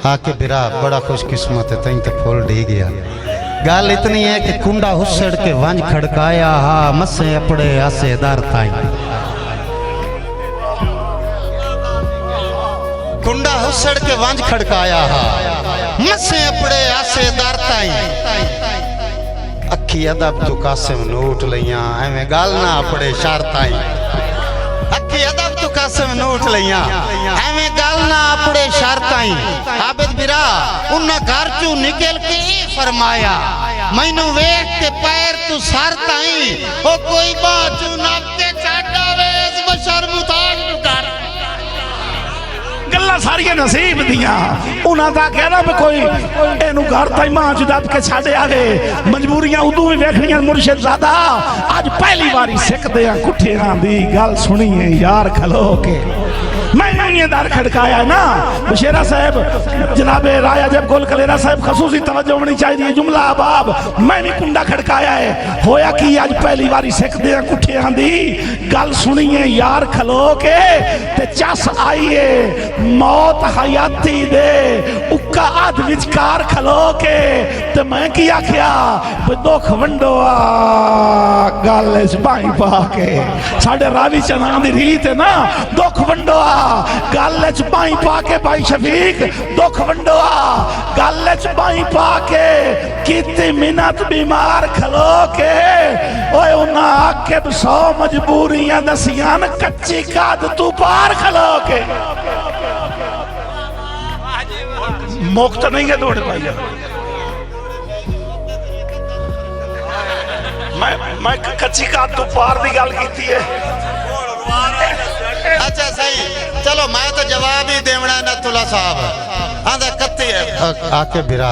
आके बिरा बड़ा खुशकिस्मत है तई तो फूल डी गया। गाल इतनी है कि कुंडा हुसड़ के वंज खड़काया हा मसे अपड़े आसेदार ताई। कुंडा हुसड़ के वंज खड़काया हा मसे अपड़े आसेदार ताई। अखी अदब तू कासिम नोट लिया एवें गाल ना अपड़े शार ताई। अखी अदब तू कासिम नोट लिया एवें गाल ना अपड़े शार ताई। आबिद बिरा उन्ना घर चू निकल के फरमाया मैनू वेख के पैर तू सार ताई ओ कोई बाचू नाके छाड़ा वे इस बशर मुताज नु कर। गल्लां सारियां नसीब दियां उन्हां दा कहना भी कोई एनू घर ताई मां च दब के छाड़े आवे मजबूरियां उदू भी वेखणियां। मुर्शिद ज़ादा अज पहली बारी सिखदे आ कुठियां दी गल सुनी है यार खलो के। मैंने दर खड़काया ना बशेरा साहब जनाबे राया जब गोल कलेरा साहब खसूसी तवज्जो होनी चाहिए जुमला अबाब मैं भी कुंडा खड़काया है होया कि आज पहली बारी सिखदे आ कुठियां दी गल सुनिए यार खलो के ते चस आईए मौत हयाती दे उक्का अध विचकार खलो के ते मैं की आख्या दुख वंडो गल बाई पा के साडे रावी चना दी रीत है ना दुख वंडो गल बाई पा के भाई शफीक दुख वंडो गल बाई पा के कितनी मिन्नत बीमार खलो के ओए उन्हां आके 100 मजबूरियां दसियां कच्ची काद तू पार खलो के। मुक्त नहीं है दौड़ पाई मैं कच्ची काद तू पार की गल की है। अच्छा सही चलो मैं तो जवाब ही देवना नथुल्ला साहब आंदा कत्ती है आके बिरा